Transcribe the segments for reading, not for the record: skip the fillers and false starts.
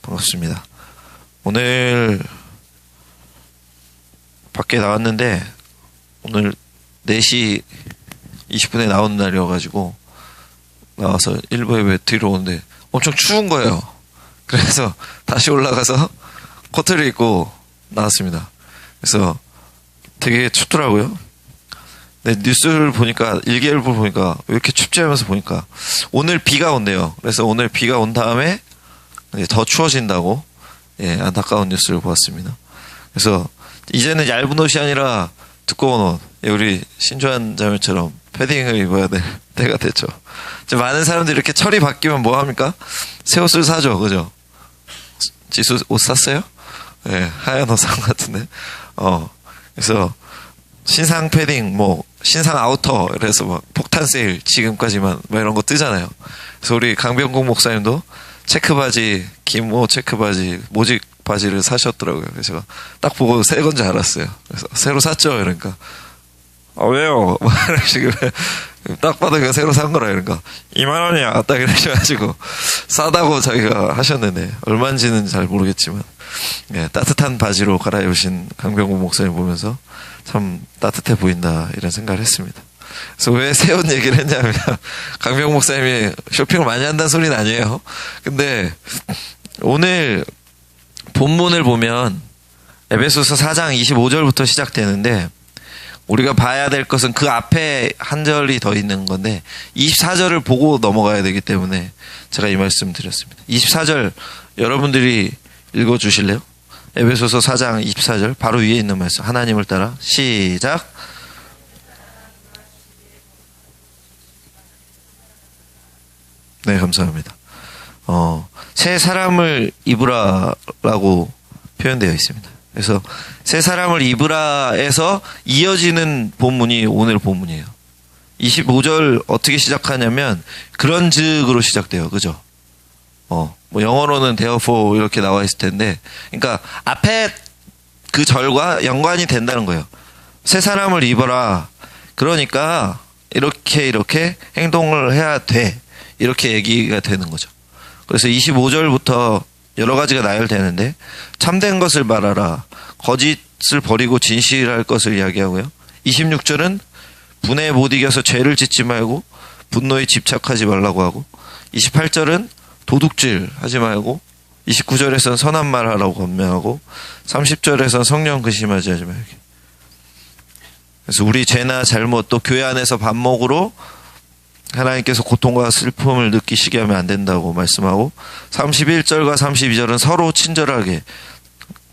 반갑습니다. 오늘 밖에 나왔는데 오늘 4시 20분에 나오는 날이어가지고 나와서 일부 예배 드리러 오는데 엄청 추운 거예요. 그래서 다시 올라가서 코트를 입고 나왔습니다. 그래서 되게 춥더라고요. 네, 뉴스를 보니까, 일기예보를 보니까 왜 이렇게 춥지 하면서 보니까 오늘 비가 온대요. 그래서 오늘 비가 온 다음에 더 추워진다고, 안타까운 뉴스를 보았습니다. 그래서 이제는 얇은 옷이 아니라 두꺼운 옷, 우리 신조한 자매처럼 패딩을 입어야 될 때가 됐죠. 이제 많은 사람들이 이렇게 철이 바뀌면 뭐 합니까? 새 옷을 사죠, 그죠? 지수 옷 샀어요? 네, 하얀 옷 산 것 같은데. 그래서 신상 패딩, 신상 아우터, 그래서 폭탄 세일, 지금까지만, 이런 거 뜨잖아요. 그래서 우리 강병국 목사님도 체크바지, 긴모 체크바지, 모직 바지를 사셨더라고요. 그래서 제가 딱 보고 새 건지 알았어요. 그래서 새로 샀죠? 이러니까. 왜요? 이런 식으로. 딱 봐도 그냥 새로 산 거라, 이러니까. 2만 원이야. 딱 이러셔가지고. 싸다고 자기가 하셨는데, 얼마인지는 잘 모르겠지만. 따뜻한 바지로 갈아입으신 강병국 목사님 보면서 참 따뜻해 보인다, 이런 생각을 했습니다. 그래서 왜 새 옷 얘기를 했냐면, 강병국 목사님이 쇼핑을 많이 한다는 소리는 아니에요. 근데 오늘 본문을 보면 에베소서 4장 25절부터 시작되는데, 우리가 봐야 될 것은 그 앞에 한 절이 더 있는 건데 24절을 보고 넘어가야 되기 때문에 제가 이 말씀 드렸습니다. 24절 여러분들이 읽어주실래요? 에베소서 4장 24절 바로 위에 있는 말씀, 하나님을 따라 시작. 네, 감사합니다. 새 사람을 입으라라고 표현되어 있습니다. 그래서 새 사람을 입으라에서 이어지는 본문이 오늘 본문이에요. 25절 어떻게 시작하냐면 그런 즉으로 시작돼요. 그죠? 영어로는 therefore 이렇게 나와 있을 텐데, 그러니까 앞에 그 절과 연관이 된다는 거예요. 새 사람을 입어라. 그러니까 이렇게 행동을 해야 돼. 이렇게 얘기가 되는 거죠. 그래서 25절부터 여러 가지가 나열되는데, 참된 것을 말하라, 거짓을 버리고 진실할 것을 이야기하고요. 26절은 분에 못 이겨서 죄를 짓지 말고 분노에 집착하지 말라고 하고, 28절은 도둑질 하지 말고, 29절에서는 선한 말 하라고 권면하고, 30절에서는 성령 근심하지 하지 말게. 그래서 우리 죄나 잘못, 또 교회 안에서 반목으로 하나님께서 고통과 슬픔을 느끼시게 하면 안 된다고 말씀하고, 31절과 32절은 서로 친절하게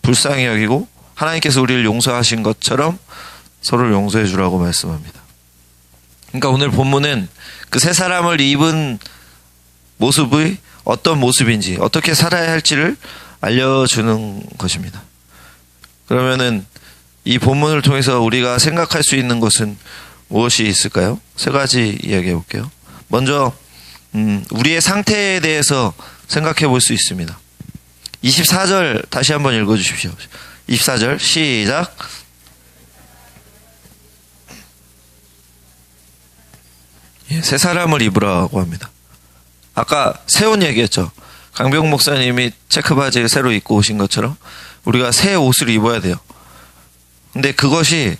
불쌍히 여기고 하나님께서 우리를 용서하신 것처럼 서로를 용서해 주라고 말씀합니다. 그러니까 오늘 본문은 그 새 사람을 입은 모습이 어떤 모습인지, 어떻게 살아야 할지를 알려주는 것입니다. 그러면은 이 본문을 통해서 우리가 생각할 수 있는 것은 무엇이 있을까요? 세 가지 이야기해 볼게요. 먼저 우리의 상태에 대해서 생각해 볼 수 있습니다. 24절 다시 한번 읽어 주십시오. 24절 시작. 새 사람을 입으라고 합니다. 아까 새 옷 얘기했죠. 강병 목사님이 체크바지를 새로 입고 오신 것처럼 우리가 새 옷을 입어야 돼요. 근데 그것이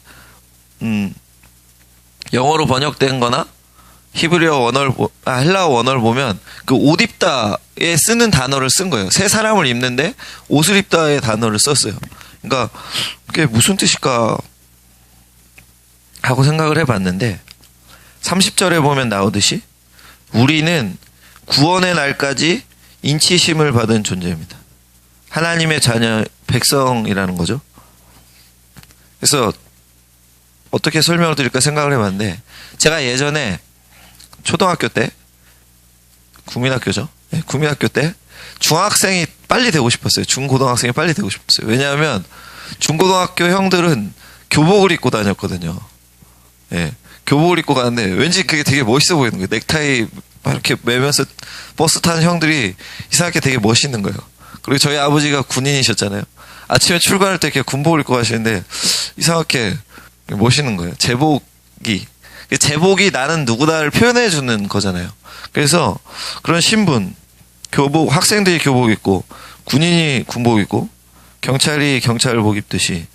영어로 번역된 거나 히브리어 원어를 헬라어 원어를 보면 그 옷 입다에 쓰는 단어를 쓴 거예요. 새 사람을 입는데 옷을 입다의 단어를 썼어요. 그러니까 그게 무슨 뜻일까 하고 생각을 해봤는데, 30절에 보면 나오듯이 우리는 구원의 날까지 인치심을 받은 존재입니다. 하나님의 자녀, 백성이라는 거죠. 그래서 어떻게 설명을 드릴까 생각을 해봤는데, 제가 예전에 초등학교 때, 국민학교죠. 네, 국민학교 때 중학생이 빨리 되고 싶었어요. 중고등학생이 빨리 되고 싶었어요. 왜냐하면 중고등학교 형들은 교복을 입고 다녔거든요. 네, 교복을 입고 가는데 왠지 그게 되게 멋있어 보이는 거예요. 넥타이 막 이렇게 매면서 버스 타는 형들이 이상하게 되게 멋있는 거예요. 그리고 저희 아버지가 군인이셨잖아요. 아침에 출근할 때 이렇게 군복을 입고 가시는데 이상하게 멋있는 거예요. 제복이 나는 누구다를 표현해 주는 거잖아요. 그래서 그런 신분, 교복, 학생들이 교복 입고 군인이 군복 입고 경찰이 경찰복 입듯이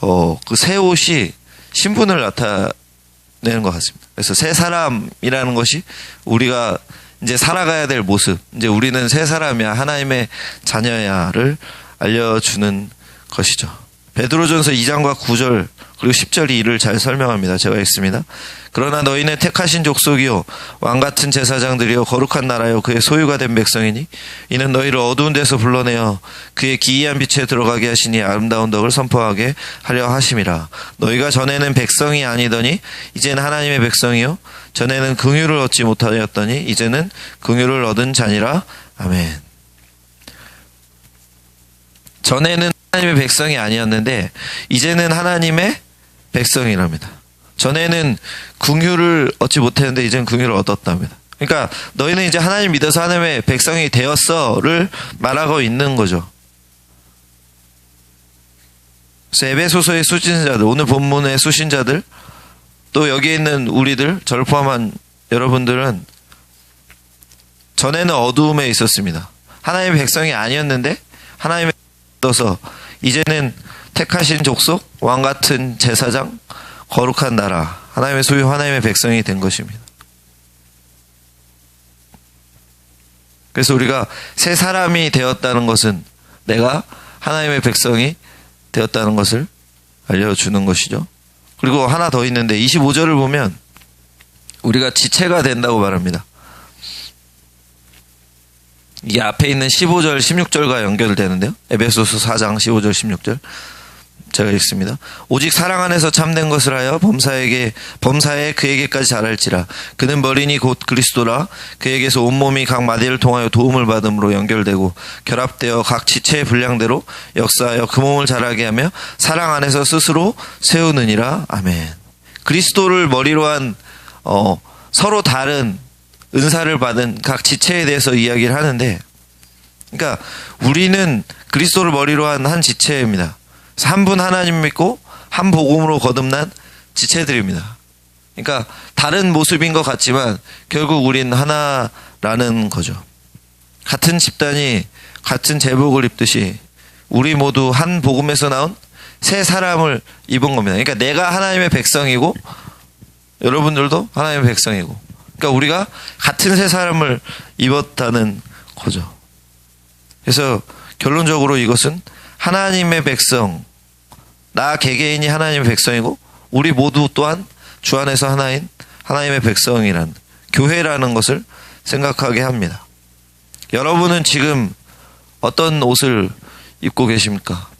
그 새 옷이 신분을 나타내는 것 같습니다. 그래서 새 사람이라는 것이 우리가 이제 살아가야 될 모습, 이제 우리는 새 사람이야, 하나님의 자녀야를 알려주는 것이죠. 베드로전서 2장과 9절 그리고 10절이 이를 잘 설명합니다. 제가 읽습니다. 그러나 너희는 택하신 족속이요 왕같은 제사장들이요 거룩한 나라요 그의 소유가 된 백성이니 이는 너희를 어두운 데서 불러내어 그의 기이한 빛에 들어가게 하시니 아름다운 덕을 선포하게 하려 하심이라. 너희가 전에는 백성이 아니더니 이제는 하나님의 백성이요 전에는 긍휼을 얻지 못하였더니 이제는 긍휼을 얻은 자니라. 아멘. 전에는 하나님의 백성이 아니었는데 이제는 하나님의 백성이랍니다. 전에는 긍휼을 얻지 못했는데 이제는 긍휼을 얻었답니다. 그러니까 너희는 이제 하나님 믿어서 하나님의 백성이 되었어를 말하고 있는 거죠. 그래서 에베소서의 수신자들, 오늘 본문의 수신자들, 또 여기에 있는 우리들, 저를 포함한 여러분들은 전에는 어두움에 있었습니다. 하나님의 백성이 아니었는데 하나님의 떠서 이제는 택하신 족속, 왕같은 제사장, 거룩한 나라, 하나님의 소유, 하나님의 백성이 된 것입니다. 그래서 우리가 새 사람이 되었다는 것은 내가 하나님의 백성이 되었다는 것을 알려주는 것이죠. 그리고 하나 더 있는데 25절을 보면 우리가 지체가 된다고 말합니다. 이 앞에 있는 15절, 16절과 연결되는데요. 에베소서 4장 15절, 16절. 제가 읽습니다. 오직 사랑 안에서 참된 것을 하여 범사에 그에게까지 자랄지라. 그는 머리니 곧 그리스도라. 그에게서 온몸이 각 마디를 통하여 도움을 받음으로 연결되고 결합되어 각 지체의 분량대로 역사하여 그 몸을 자라게 하며 사랑 안에서 스스로 세우느니라. 아멘. 그리스도를 머리로 한 서로 다른 은사를 받은 각 지체에 대해서 이야기를 하는데, 그러니까 우리는 그리스도를 머리로 한 지체입니다. 한 분 하나님 믿고 한 복음으로 거듭난 지체들입니다. 그러니까 다른 모습인 것 같지만 결국 우린 하나라는 거죠. 같은 집단이 같은 제복을 입듯이 우리 모두 한 복음에서 나온 새 사람을 입은 겁니다. 그러니까 내가 하나님의 백성이고 여러분들도 하나님의 백성이고, 그러니까 우리가 같은 새 사람을 입었다는 거죠. 그래서 결론적으로 이것은 하나님의 백성, 나 개개인이 하나님의 백성이고 우리 모두 또한 주 안에서 하나인 하나님의 백성이라는, 교회라는 것을 생각하게 합니다. 여러분은 지금 어떤 옷을 입고 계십니까?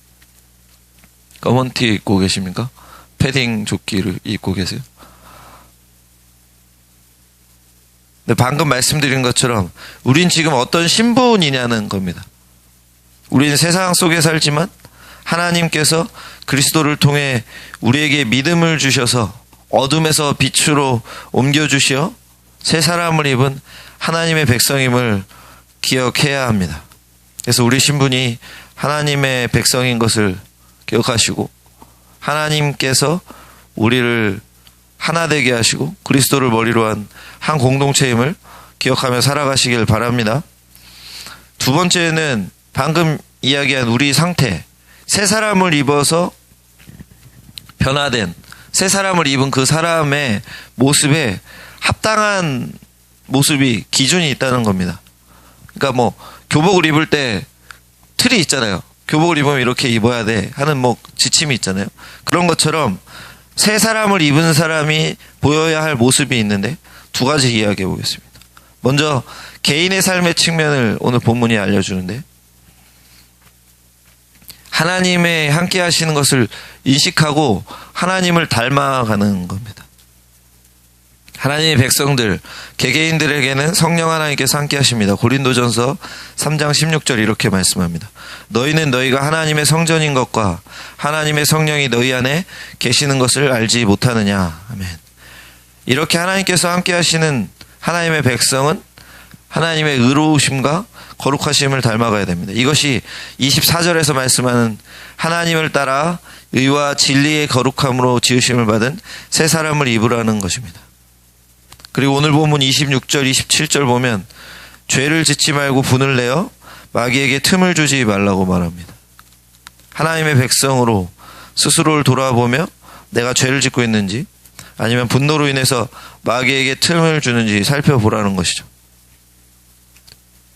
검은 티 입고 계십니까? 패딩 조끼를 입고 계세요? 근데 방금 말씀드린 것처럼 우린 지금 어떤 신분이냐는 겁니다. 우리는 세상 속에 살지만 하나님께서 그리스도를 통해 우리에게 믿음을 주셔서 어둠에서 빛으로 옮겨주시어 새 사람을 입은 하나님의 백성임을 기억해야 합니다. 그래서 우리 신분이 하나님의 백성인 것을 기억하시고 하나님께서 우리를 하나 되게 하시고 그리스도를 머리로 한 공동체임을 기억하며 살아가시길 바랍니다. 두 번째는 방금 이야기한 우리 상태, 새 사람을 입어서 변화된, 새 사람을 입은 그 사람의 모습에 합당한 모습이, 기준이 있다는 겁니다. 그러니까 뭐 교복을 입을 때 틀이 있잖아요. 교복을 입으면 이렇게 입어야 돼 하는 뭐 지침이 있잖아요. 그런 것처럼 새 사람을 입은 사람이 보여야 할 모습이 있는데 두 가지 이야기해 보겠습니다. 먼저 개인의 삶의 측면을 오늘 본문이 알려주는데, 하나님의 함께 하시는 것을 인식하고 하나님을 닮아가는 겁니다. 하나님의 백성들, 개개인들에게는 성령 하나님께서 함께 하십니다. 고린도전서 3장 16절 이렇게 말씀합니다. 너희는 너희가 하나님의 성전인 것과 하나님의 성령이 너희 안에 계시는 것을 알지 못하느냐. 아멘. 이렇게 하나님께서 함께 하시는 하나님의 백성은 하나님의 의로우심과 거룩하심을 닮아가야 됩니다. 이것이 24절에서 말씀하는 하나님을 따라 의와 진리의 거룩함으로 지으심을 받은 새 사람을 입으라는 것입니다. 그리고 오늘 본문 26절, 27절 보면 죄를 짓지 말고 분을 내어 마귀에게 틈을 주지 말라고 말합니다. 하나님의 백성으로 스스로를 돌아보며 내가 죄를 짓고 있는지 아니면 분노로 인해서 마귀에게 틈을 주는지 살펴보라는 것이죠.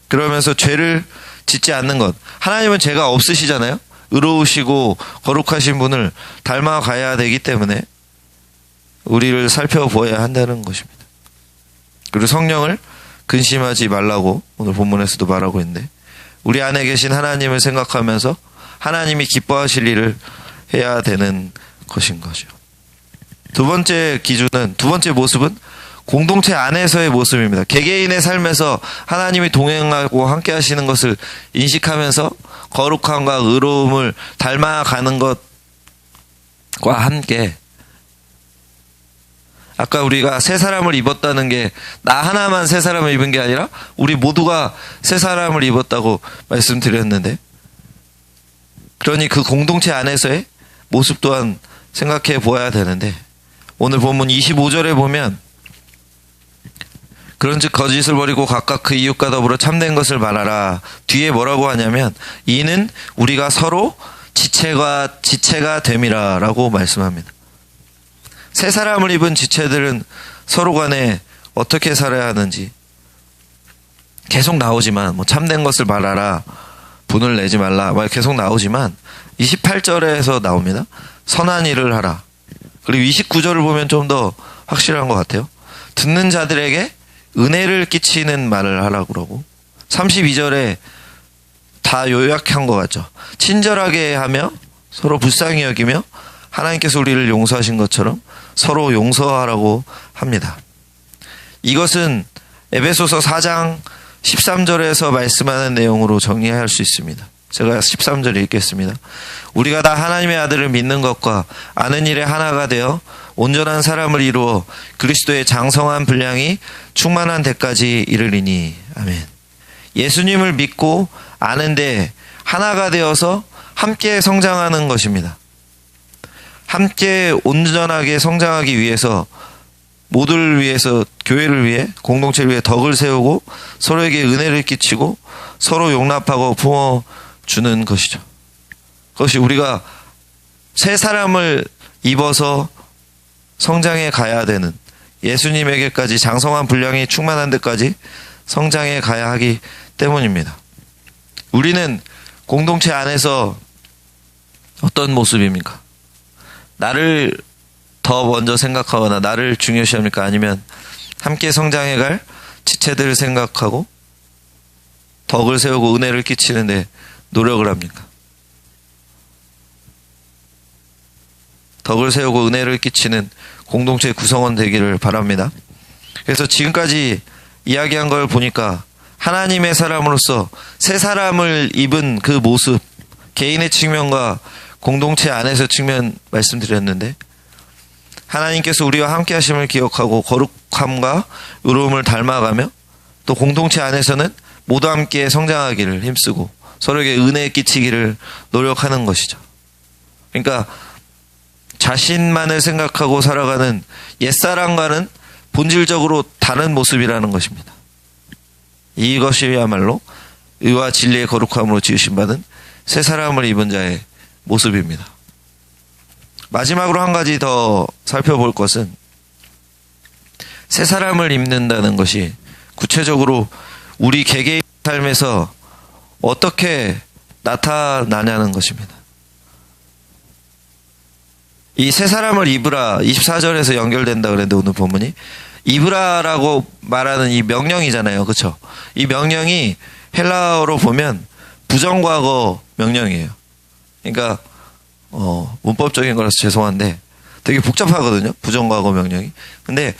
그러면서 죄를 짓지 않는 것. 하나님은 죄가 없으시잖아요. 의로우시고 거룩하신 분을 닮아가야 되기 때문에 우리를 살펴보아야 한다는 것입니다. 그리고 성령을 근심하지 말라고 오늘 본문에서도 말하고 있는데 우리 안에 계신 하나님을 생각하면서 하나님이 기뻐하실 일을 해야 되는 것인 거죠. 두 번째 모습은 공동체 안에서의 모습입니다. 개개인의 삶에서 하나님이 동행하고 함께 하시는 것을 인식하면서 거룩함과 의로움을 닮아가는 것과 함께 아까 우리가 새 사람을 입었다는 게 나 하나만 새 사람을 입은 게 아니라 우리 모두가 새 사람을 입었다고 말씀드렸는데 그러니 그 공동체 안에서의 모습 또한 생각해 보아야 되는데 오늘 본문 25절에 보면 그런즉 거짓을 버리고 각각 그 이웃과 더불어 참된 것을 말하라. 뒤에 뭐라고 하냐면 이는 우리가 서로 지체가 됨이라 라고 말씀합니다. 새 사람을 입은 지체들은 서로 간에 어떻게 살아야 하는지 계속 나오지만 참된 것을 말하라. 분을 내지 말라. 계속 나오지만 28절에서 나옵니다. 선한 일을 하라. 그리고 29절을 보면 좀 더 확실한 것 같아요. 듣는 자들에게 은혜를 끼치는 말을 하라고 그러고 32절에 다 요약한 것 같죠. 친절하게 하며 서로 불쌍히 여기며 하나님께서 우리를 용서하신 것처럼 서로 용서하라고 합니다. 이것은 에베소서 4장 13절에서 말씀하는 내용으로 정리할 수 있습니다. 제가 13절 읽겠습니다. 우리가 다 하나님의 아들을 믿는 것과 아는 일에 하나가 되어 온전한 사람을 이루어 그리스도의 장성한 분량이 충만한 데까지 이르리니. 아멘. 예수님을 믿고 아는데 하나가 되어서 함께 성장하는 것입니다. 함께 온전하게 성장하기 위해서 모두를 위해서 교회를 위해 공동체를 위해 덕을 세우고 서로에게 은혜를 끼치고 서로 용납하고 품어주는 것이죠. 그것이 우리가 새 사람을 입어서 성장해 가야 되는 예수님에게까지 장성한 분량이 충만한 데까지 성장해 가야 하기 때문입니다. 우리는 공동체 안에서 어떤 모습입니까? 나를 더 먼저 생각하거나 나를 중요시합니까? 아니면 함께 성장해 갈 지체들을 생각하고 덕을 세우고 은혜를 끼치는데 노력을 합니까? 덕을 세우고 은혜를 끼치는 공동체 구성원 되기를 바랍니다. 그래서 지금까지 이야기한 걸 보니까 하나님의 사람으로서 새 사람을 입은 그 모습, 개인의 측면과 공동체 안에서 측면 말씀드렸는데 하나님께서 우리와 함께 하심을 기억하고 거룩함과 의로움을 닮아가며 또 공동체 안에서는 모두 함께 성장하기를 힘쓰고 서로에게 은혜 끼치기를 노력하는 것이죠. 그러니까 자신만을 생각하고 살아가는 옛사람과는 본질적으로 다른 모습이라는 것입니다. 이것이야말로 의와 진리의 거룩함으로 지으신 받은 새 사람을 입은 자의 모습입니다. 마지막으로 한 가지 더 살펴볼 것은 새 사람을 입는다는 것이 구체적으로 우리 개개인 삶에서 어떻게 나타나냐는 것입니다. 이 새 사람을 입으라 24절에서 연결된다 그랬는데 오늘 본문이 입으라라고 말하는 이 명령이잖아요. 그렇죠? 이 명령이 헬라어로 보면 부정과거 명령이에요. 그러니까 문법적인 거라서 죄송한데 되게 복잡하거든요. 부정과거 명령이. 근데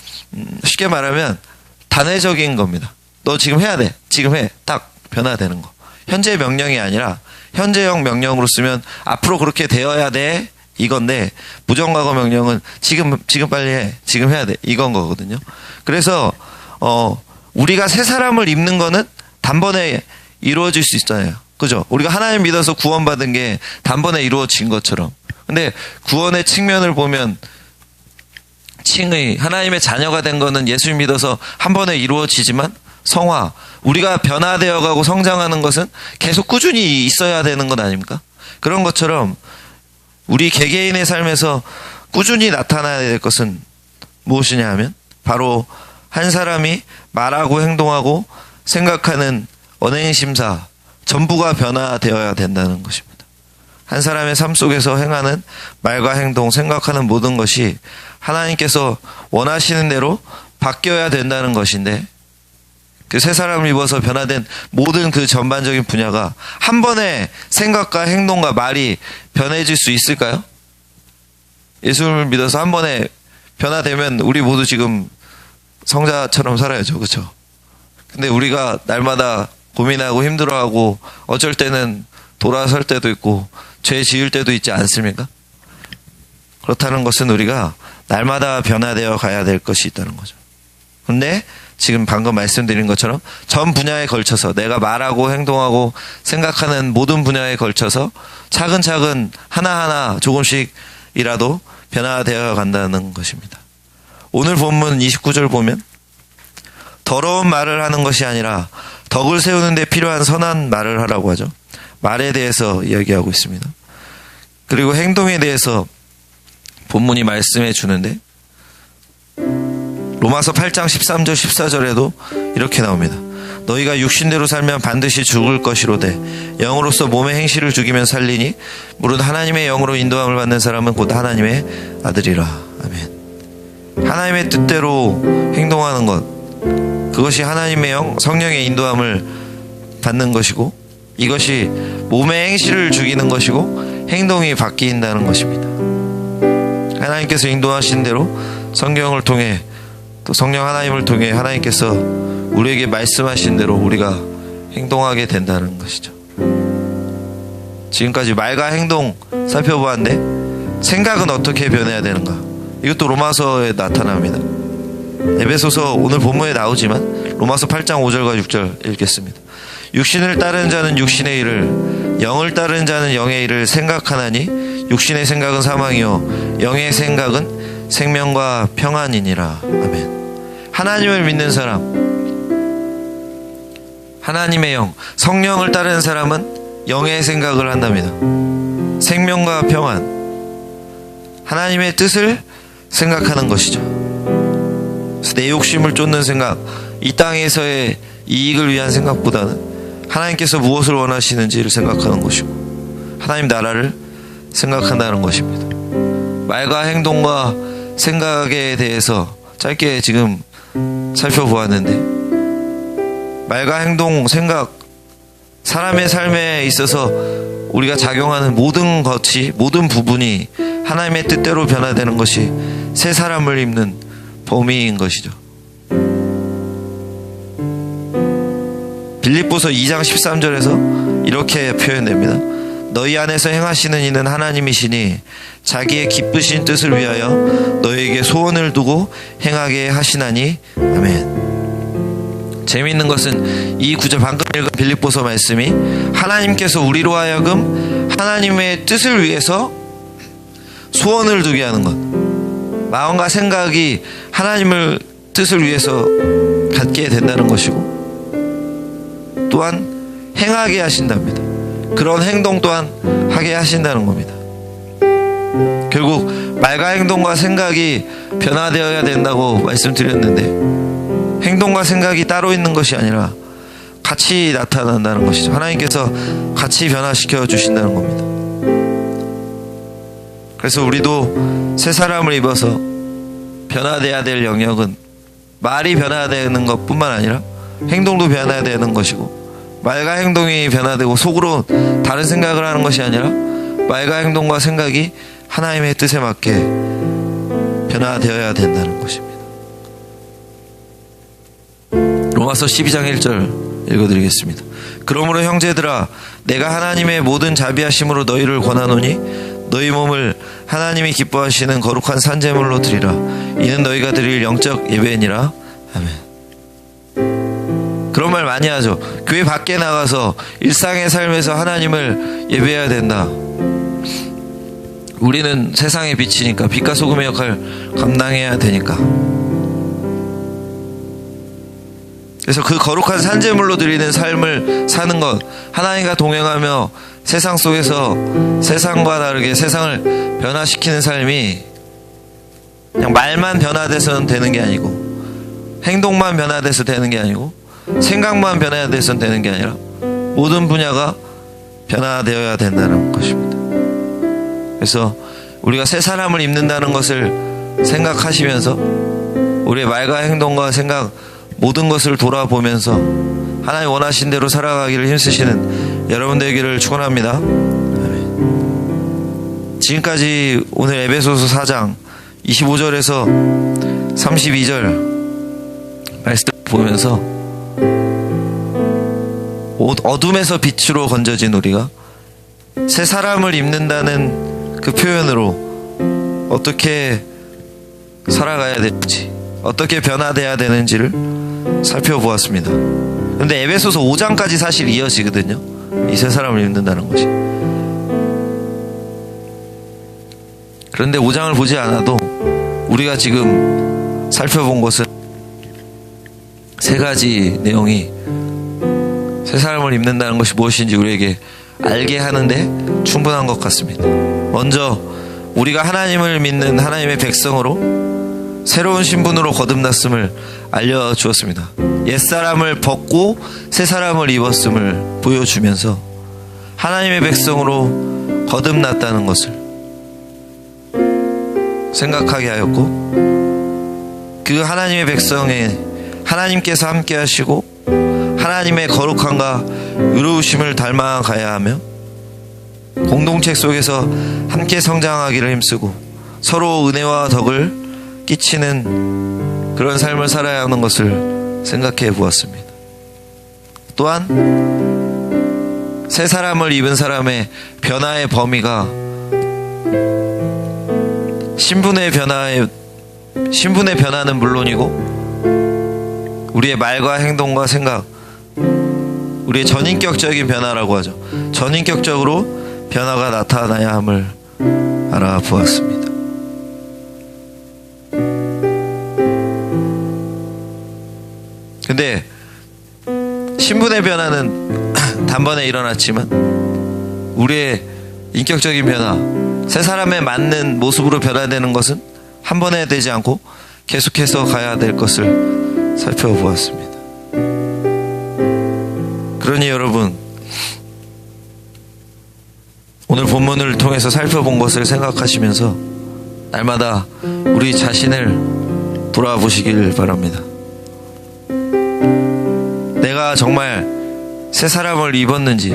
쉽게 말하면 단회적인 겁니다. 너 지금 해야 돼. 지금 해. 딱 변화되는 거. 현재 명령이 아니라 현재형 명령으로 쓰면 앞으로 그렇게 되어야 돼. 이건데 부정과거 명령은 지금 빨리 해. 지금 해야 돼. 이건 거거든요. 그래서 우리가 새 사람을 입는 거는 단번에 이루어질 수 있잖아요. 그죠? 우리가 하나님 믿어서 구원받은 게 단번에 이루어진 것처럼. 근데 구원의 측면을 보면 칭의 하나님의 자녀가 된 거는 예수님 믿어서 한 번에 이루어지지만 성화 우리가 변화되어 가고 성장하는 것은 계속 꾸준히 있어야 되는 것 아닙니까? 그런 것처럼 우리 개개인의 삶에서 꾸준히 나타나야 될 것은 무엇이냐 하면 바로 한 사람이 말하고 행동하고 생각하는 언행심사 전부가 변화되어야 된다는 것입니다. 한 사람의 삶 속에서 행하는 말과 행동, 생각하는 모든 것이 하나님께서 원하시는 대로 바뀌어야 된다는 것인데, 그 새 사람을 입어서 변화된 모든 그 전반적인 분야가 한 번에 생각과 행동과 말이 변해질 수 있을까요? 예수를 믿어서 한 번에 변화되면 우리 모두 지금 성자처럼 살아야죠. 그렇죠? 근데 우리가 날마다 고민하고 힘들어하고 어쩔 때는 돌아설 때도 있고 죄 지을 때도 있지 않습니까? 그렇다는 것은 우리가 날마다 변화되어 가야 될 것이 있다는 거죠. 근데 지금 방금 말씀드린 것처럼 전 분야에 걸쳐서 내가 말하고 행동하고 생각하는 모든 분야에 걸쳐서 차근차근 하나하나 조금씩이라도 변화되어 간다는 것입니다. 오늘 본문 29절 보면 더러운 말을 하는 것이 아니라 덕을 세우는 데 필요한 선한 말을 하라고 하죠. 말에 대해서 이야기하고 있습니다. 그리고 행동에 대해서 본문이 말씀해 주는데 로마서 8장 13절 14절에도 이렇게 나옵니다. 너희가 육신대로 살면 반드시 죽을 것이로되 영으로서 몸의 행실을 죽이면 살리니 무릇 하나님의 영으로 인도함을 받는 사람은 곧 하나님의 아들이라. 아멘. 하나님의 뜻대로 행동하는 것, 그것이 하나님의 영, 성령의 인도함을 받는 것이고, 이것이 몸의 행실을 죽이는 것이고 행동이 바뀐다는 것입니다. 하나님께서 인도하신 대로 성경을 통해 또 성령 하나님을 통해 하나님께서 우리에게 말씀하신 대로 우리가 행동하게 된다는 것이죠. 지금까지 말과 행동 살펴보았는데 생각은 어떻게 변해야 되는가? 이것도 로마서에 나타납니다. 에베소서 오늘 본문에 나오지만 로마서 8장 5절과 6절 읽겠습니다. 육신을 따르는 자는 육신의 일을, 영을 따르는 자는 영의 일을 생각하나니 육신의 생각은 사망이요 영의 생각은 생명과 평안이니라. 아멘. 하나님을 믿는 사람, 하나님의 영, 성령을 따르는 사람은 영의 생각을 한답니다. 생명과 평안, 하나님의 뜻을 생각하는 것이죠. 그래서 내 욕심을 쫓는 생각, 이 땅에서의 이익을 위한 생각보다는 하나님께서 무엇을 원하시는지를 생각하는 것이고 하나님 나라를 생각한다는 것입니다. 말과 행동과 생각에 대해서 짧게 지금 살펴보았는데, 말과 행동, 생각, 사람의 삶에 있어서 우리가 작용하는 모든 것이, 모든 부분이 하나님의 뜻대로 변화되는 것이 새 사람을 입는 범위인 것이죠. 빌립보서 2장 13절에서 이렇게 표현됩니다. 너희 안에서 행하시는 이는 하나님이시니 자기의 기쁘신 뜻을 위하여 너희에게 소원을 두고 행하게 하시나니. 아멘. 재미있는 것은 이 구절, 방금 읽은 빌립보서 말씀이 하나님께서 우리로 하여금 하나님의 뜻을 위해서 소원을 두게 하는 것, 마음과 생각이 하나님을 뜻을 위해서 갖게 된다는 것이고 또한 행하게 하신답니다. 그런 행동 또한 하게 하신다는 겁니다. 결국 말과 행동과 생각이 변화되어야 된다고 말씀드렸는데, 행동과 생각이 따로 있는 것이 아니라 같이 나타난다는 것이죠. 하나님께서 같이 변화시켜 주신다는 겁니다. 그래서 우리도 새 사람을 입어서 변화되어야 될 영역은 말이 변화되는 것뿐만 아니라 행동도 변화해야 되는 것이고, 말과 행동이 변화되고 속으로 다른 생각을 하는 것이 아니라 말과 행동과 생각이 하나님의 뜻에 맞게 변화되어야 된다는 것입니다. 로마서 12장 1절 읽어드리겠습니다. 그러므로 형제들아, 내가 하나님의 모든 자비하심으로 너희를 권하노니 너희 몸을 하나님이 기뻐하시는 거룩한 산제물로 드리라. 이는 너희가 드릴 영적 예배니라. 아멘. 그런 말 많이 하죠. 교회 밖에 나가서 일상의 삶에서 하나님을 예배해야 된다. 우리는 세상의 빛이니까, 빛과 소금의 역할을 감당해야 되니까. 그래서 그 거룩한 산재물로 드리는 삶을 사는 것, 하나님과 동행하며 세상 속에서 세상과 다르게 세상을 변화시키는 삶이 그냥 말만 변화돼서는 되는 게 아니고, 행동만 변화돼서 되는 게 아니고, 생각만 변화돼서는 되는 게 아니라 모든 분야가 변화되어야 된다는 것입니다. 그래서 우리가 새 사람을 입는다는 것을 생각하시면서 우리의 말과 행동과 생각 모든 것을 돌아보면서 하나님 원하신 대로 살아가기를 힘쓰시는 여러분 되기를 축원합니다. 아멘. 지금까지 오늘 에베소서 4장 25절에서 32절 말씀 보면서 어둠에서 빛으로 건져진 우리가 새 사람을 입는다는 그 표현으로 어떻게 살아가야 될지, 어떻게 변화돼야 되는지를 살펴보았습니다. 그런데 에베소서 5장까지 사실 이어지거든요. 이 새 사람을 입는다는 것이. 그런데 5장을 보지 않아도 우리가 지금 살펴본 것은 세 가지 내용이 새 사람을 입는다는 것이 무엇인지 우리에게 알게 하는데 충분한 것 같습니다. 먼저 우리가 하나님을 믿는 하나님의 백성으로 새로운 신분으로 거듭났음을 알려주었습니다. 옛사람을 벗고 새사람을 입었음을 보여주면서 하나님의 백성으로 거듭났다는 것을 생각하게 하였고, 그 하나님의 백성에 하나님께서 함께 하시고 하나님의 거룩함과 의로우심을 닮아가야 하며 공동체 속에서 함께 성장하기를 힘쓰고 서로 은혜와 덕을 끼치는 그런 삶을 살아야 하는 것을 생각해 보았습니다. 또한 새 사람을 입은 사람의 변화의 범위가 신분의 변화는 물론이고 우리의 말과 행동과 생각, 우리의 전인격적인 변화라고 하죠. 전인격적으로 변화가 나타나야 함을 알아보았습니다. 근데 신분의 변화는 단번에 일어났지만 우리의 인격적인 변화, 새 사람에 맞는 모습으로 변화되는 것은 한 번에 되지 않고 계속해서 가야 될 것을 살펴보았습니다. 그러니 여러분, 오늘 본문을 통해서 살펴본 것을 생각하시면서 날마다 우리 자신을 돌아보시길 바랍니다. 내가 정말 새 사람을 입었는지,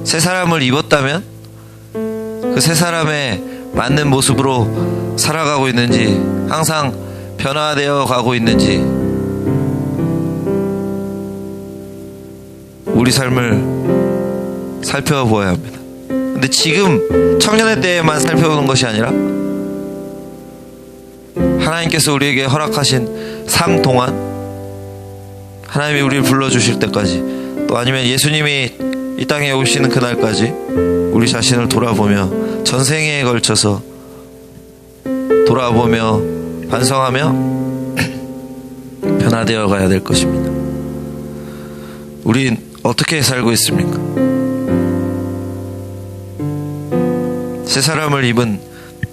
새 사람을 입었다면 그 새 사람에 맞는 모습으로 살아가고 있는지, 항상 변화되어 가고 있는지, 우리 삶을 살펴보아야 합니다. 근데 지금 청년의 때에만 살펴보는 것이 아니라 하나님께서 우리에게 허락하신 삶 동안, 하나님이 우리를 불러주실 때까지, 또 아니면 예수님이 이 땅에 오시는 그날까지 우리 자신을 돌아보며 전생에 걸쳐서 돌아보며 반성하며 변화되어 가야 될 것입니다. 우린 어떻게 살고 있습니까? 새 사람을 입은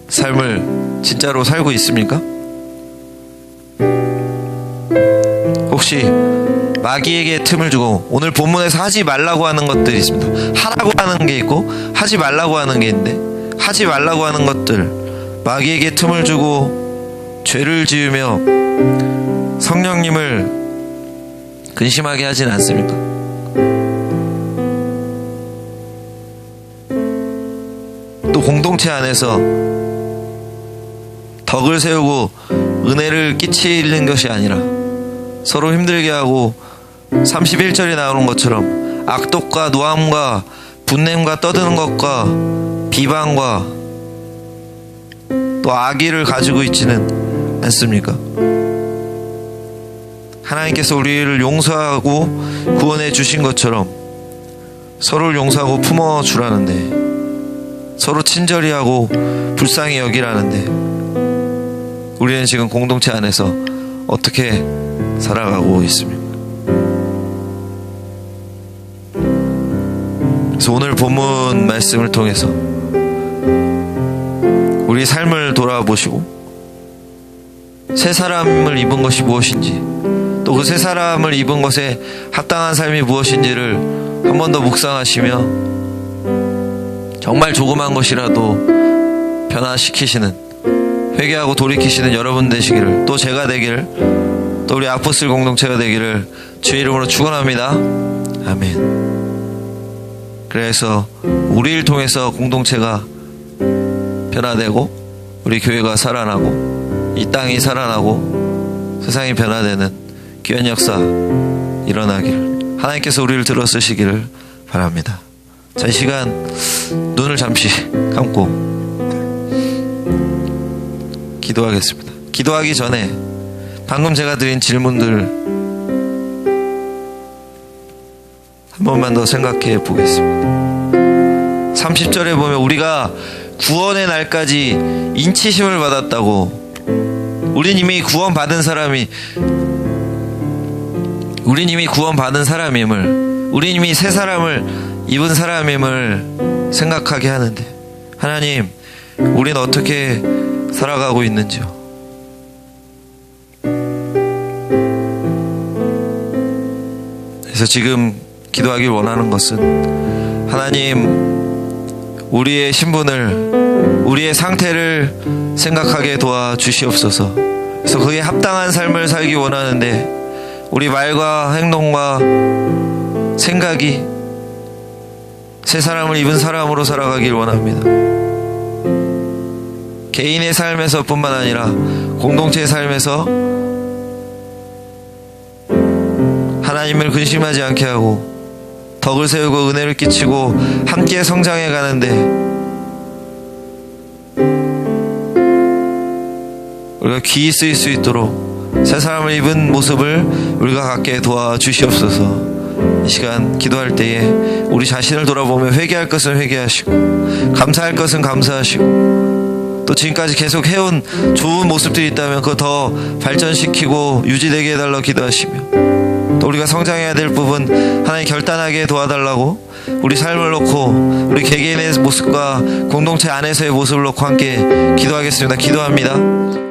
삶을 진짜로 살고 있습니까? 혹시 마귀에게 틈을 주고, 오늘 본문에서 하지 말라고 하는 것들이 있습니다. 하라고 하는 게 있고 하지 말라고 하는 게 있는데, 하지 말라고 하는 것들, 마귀에게 틈을 주고 죄를 지으며 성령님을 근심하게 하진 않습니까? 또 공동체 안에서 덕을 세우고 은혜를 끼치는 것이 아니라 서로 힘들게 하고 31절에 나오는 것처럼 악독과 노함과 분냄과 떠드는 것과 비방과 또 악의를 가지고 있지는 않습니까? 하나님께서 우리를 용서하고 구원해 주신 것처럼 서로를 용서하고 품어주라는데, 서로 친절히 하고 불쌍히 여기라는데, 우리는 지금 공동체 안에서 어떻게 살아가고 있습니까? 그래서 오늘 본문 말씀을 통해서 우리 삶을 돌아보시고 새 사람을 입은 것이 무엇인지, 또 그 새 사람을 입은 것에 합당한 삶이 무엇인지를 한 번 더 묵상하시며 정말 조그만 것이라도 변화시키시는, 회개하고 돌이키시는 여러분 되시기를, 또 제가 되기를, 또 우리 아포스톨 공동체가 되기를 주의 이름으로 축원합니다. 아멘. 그래서 우리를 통해서 공동체가 변화되고 우리 교회가 살아나고 이 땅이 살아나고 세상이 변화되는 귀한 역사 일어나기를 하나님께서 우리를 들어 쓰시기를 바랍니다. 자, 이 시간 눈을 잠시 감고 기도하겠습니다. 기도하기 전에 방금 제가 드린 질문들 한 번만 더 생각해 보겠습니다. 30절에 보면 우리가 구원의 날까지 인치심을 받았다고, 우린 이미 구원받은 사람임을, 우린 이미 새 사람을 입은 사람임을 생각하게 하는데, 하나님, 우린 어떻게 살아가고 있는지요? 그래서 지금 기도하길 원하는 것은, 하나님, 우리의 신분을, 우리의 상태를 생각하게 도와주시옵소서. 그래서 그에 합당한 삶을 살기 원하는데 우리 말과 행동과 생각이 새 사람을 입은 사람으로 살아가길 원합니다. 개인의 삶에서 뿐만 아니라 공동체의 삶에서 하나님을 근심하지 않게 하고 덕을 세우고 은혜를 끼치고 함께 성장해 가는데 우리가 귀히 쓰일 수 있도록 새 사람을 입은 모습을 우리가 갖게 도와주시옵소서. 이 시간 기도할 때에 우리 자신을 돌아보며 회개할 것은 회개하시고 감사할 것은 감사하시고, 또 지금까지 계속 해온 좋은 모습들이 있다면 그거 더 발전시키고 유지되게 해달라고 기도하시며, 또 우리가 성장해야 될 부분 하나님 결단하게 도와달라고 우리 삶을 놓고 우리 개개인의 모습과 공동체 안에서의 모습을 놓고 함께 기도하겠습니다. 기도합니다.